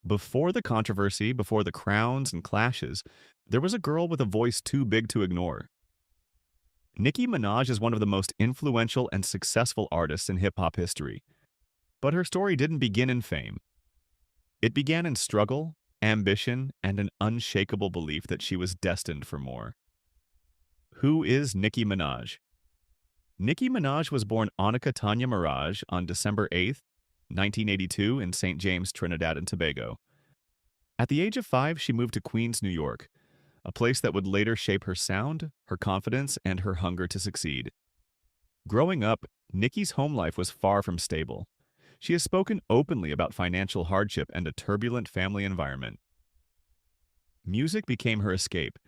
Before the controversy, before the crowns and clashes, there was a girl with a voice too big to ignore. Nicki Minaj is one of the most influential and successful artists in hip hop history. But her story didn't begin in fame. It began in struggle, ambition, and an unshakable belief that she was destined for more. Who is Nicki Minaj? Nicki Minaj was born Annika Tanya Mirage on December 8th, 1982 in St. James, Trinidad and Tobago. At the age of 5, she moved to Queens, New York, a place that would later shape her sound, her confidence, and her hunger to succeed. Growing up, Nicki's home life was far from stable. She has spoken openly about financial hardship and a turbulent family environment. Music became her escape.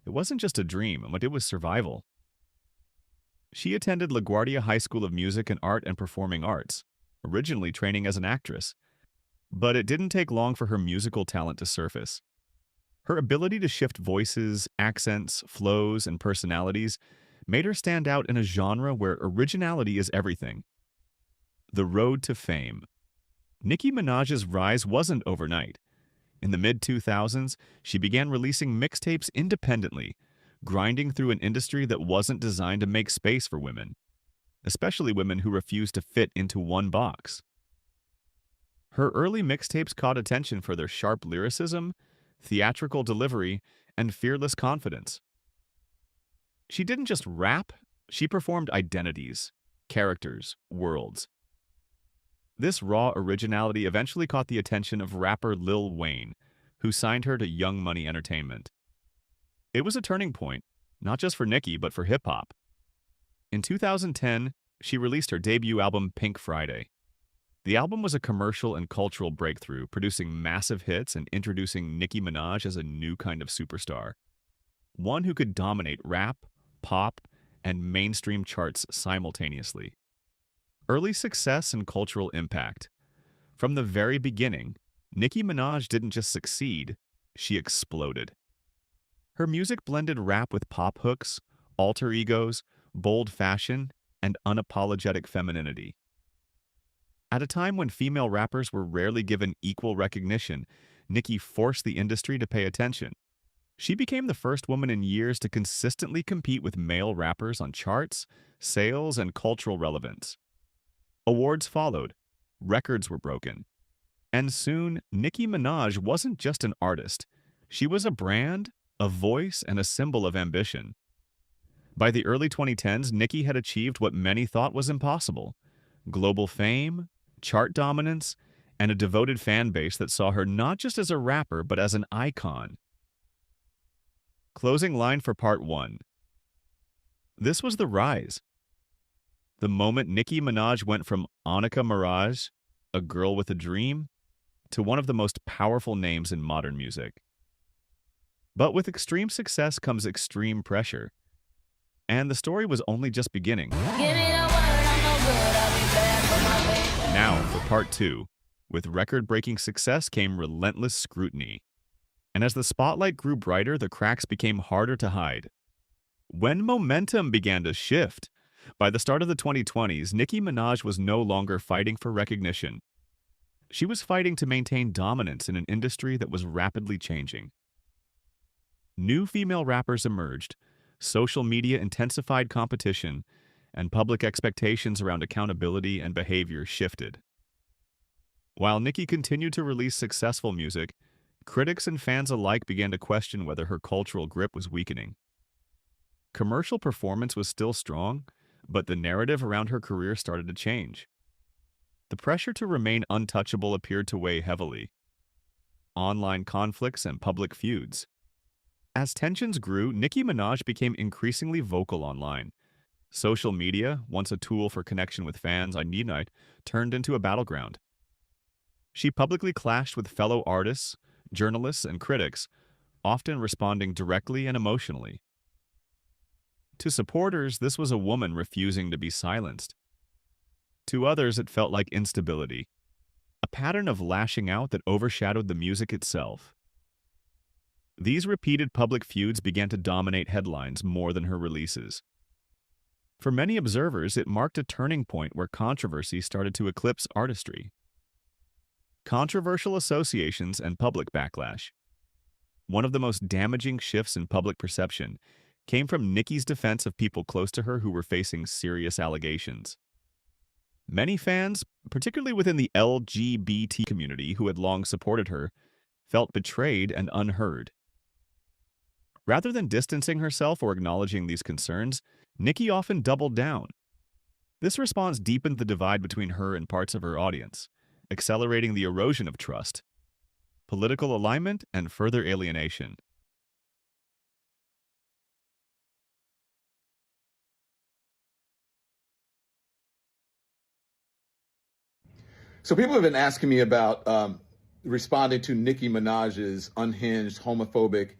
It wasn't just a dream, but it was survival. She attended LaGuardia High School of Music and Art and Performing Arts, originally training as an actress. But it didn't take long for her musical talent to surface. Her ability to shift voices, accents, flows, and personalities made her stand out in a genre where originality is everything. The road to fame. Nicki Minaj's rise wasn't overnight. In the mid-2000s, she began releasing mixtapes independently, grinding through an industry that wasn't designed to make space for women, especially women who refused to fit into one box. Her early mixtapes caught attention for their sharp lyricism, theatrical delivery, and fearless confidence. She didn't just rap, she performed identities, characters, worlds. This raw originality eventually caught the attention of rapper Lil Wayne, who signed her to Young Money Entertainment. It was a turning point, not just for Nicki, but for hip-hop. In 2010, she released her debut album Pink Friday. The album was a commercial and cultural breakthrough, producing massive hits and introducing Nicki Minaj as a new kind of superstar. One who could dominate rap, pop, and mainstream charts simultaneously. Early success and cultural impact. From the very beginning, Nicki Minaj didn't just succeed, she exploded. Her music blended rap with pop hooks, alter egos, bold fashion, and unapologetic femininity. At a time when female rappers were rarely given equal recognition, Nicki forced the industry to pay attention. She became the first woman in years to consistently compete with male rappers on charts, sales, and cultural relevance. Awards followed, records were broken, and soon Nicki Minaj wasn't just an artist. She was a brand, a voice, and a symbol of ambition. By the early 2010s, Nicki had achieved what many thought was impossible: global fame, chart dominance, and a devoted fan base that saw her not just as a rapper, but as an icon. Closing line for part 1. This was the rise. The moment Nicki Minaj went from Annika Mirage, a girl with a dream, to one of the most powerful names in modern music. But with extreme success comes extreme pressure. And the story was only just beginning. Now for part 2. With record-breaking success came relentless scrutiny. And as the spotlight grew brighter, the cracks became harder to hide. When momentum began to shift, by the start of the 2020s, Nicki Minaj was no longer fighting for recognition. She was fighting to maintain dominance in an industry that was rapidly changing. New female rappers emerged, social media intensified competition, and public expectations around accountability and behavior shifted. While Nicki continued to release successful music, critics and fans alike began to question whether her cultural grip was weakening. Commercial performance was still strong, but the narrative around her career started to change. The pressure to remain untouchable appeared to weigh heavily. Online conflicts and public feuds. As tensions grew, Nicki Minaj became increasingly vocal online. Social media, once a tool for connection with fans on Minaj, turned into a battleground. She publicly clashed with fellow artists, journalists, and critics, often responding directly and emotionally. To supporters, this was a woman refusing to be silenced. To others, it felt like instability, a pattern of lashing out that overshadowed the music itself. These repeated public feuds began to dominate headlines more than her releases. For many observers, it marked a turning point where controversy started to eclipse artistry. Controversial associations and public backlash. One of the most damaging shifts in public perception came from Nicki's defense of people close to her who were facing serious allegations. Many fans, particularly within the LGBT community who had long supported her, felt betrayed and unheard. Rather than distancing herself or acknowledging these concerns, Nicki often doubled down. This response deepened the divide between her and parts of her audience, accelerating the erosion of trust, political alignment, and further alienation. So people have been asking me about responding to Nicki Minaj's unhinged, homophobic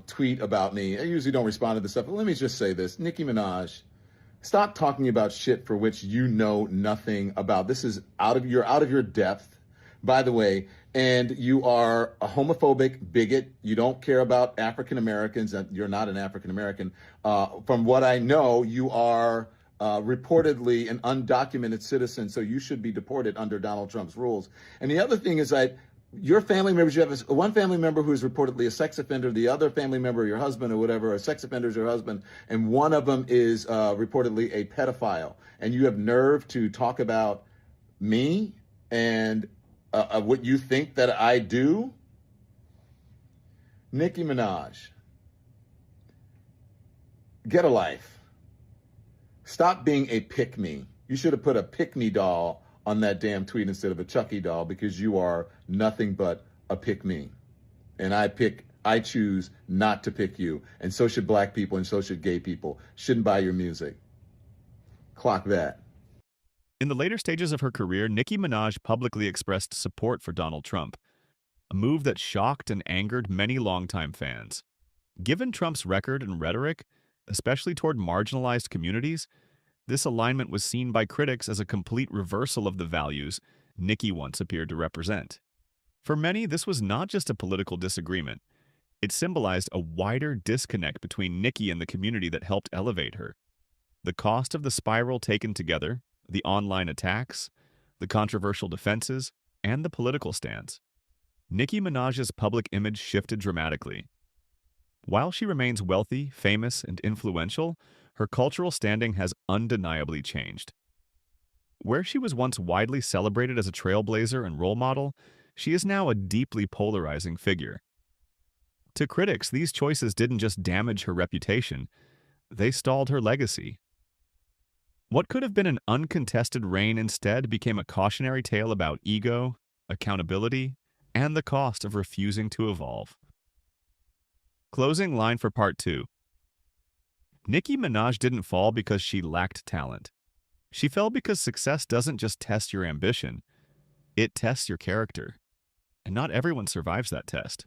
tweet about me. I usually don't respond to this stuff, but let me just say this. Nicki Minaj, stop talking about shit for which you know nothing about. This is out of your depth, by the way, and you are a homophobic bigot. You don't care about African Americans, and you're not an African American. From what I know, you are reportedly an undocumented citizen, so you should be deported under Donald Trump's rules. And the other thing is that your family members, you have one family member who is reportedly a sex offender, the other family member, your husband or whatever, a sex offender is your husband, and one of them is reportedly a pedophile. And you have nerve to talk about me and what you think that I do? Nicki Minaj, get a life. Stop being a pick-me. You should have put a pick-me doll on that damn tweet instead of a Chucky doll, because you are nothing but a pick-me. And I choose not to pick you. And so should black people, and so should gay people. Shouldn't buy your music. Clock that. In the later stages of her career, Nicki Minaj publicly expressed support for Donald Trump, a move that shocked and angered many longtime fans. Given Trump's record and rhetoric, especially toward marginalized communities, this alignment was seen by critics as a complete reversal of the values Nicki once appeared to represent. For many, this was not just a political disagreement. It symbolized a wider disconnect between Nicki and the community that helped elevate her. The cost of the spiral taken together, the online attacks, the controversial defenses, and the political stance. Nicki Minaj's public image shifted dramatically. While she remains wealthy, famous, and influential, her cultural standing has undeniably changed. Where she was once widely celebrated as a trailblazer and role model, she is now a deeply polarizing figure. To critics, these choices didn't just damage her reputation, they stalled her legacy. What could have been an uncontested reign instead became a cautionary tale about ego, accountability, and the cost of refusing to evolve. Closing line for part 2. Nicki Minaj didn't fall because she lacked talent. She fell because success doesn't just test your ambition, it tests your character. And not everyone survives that test.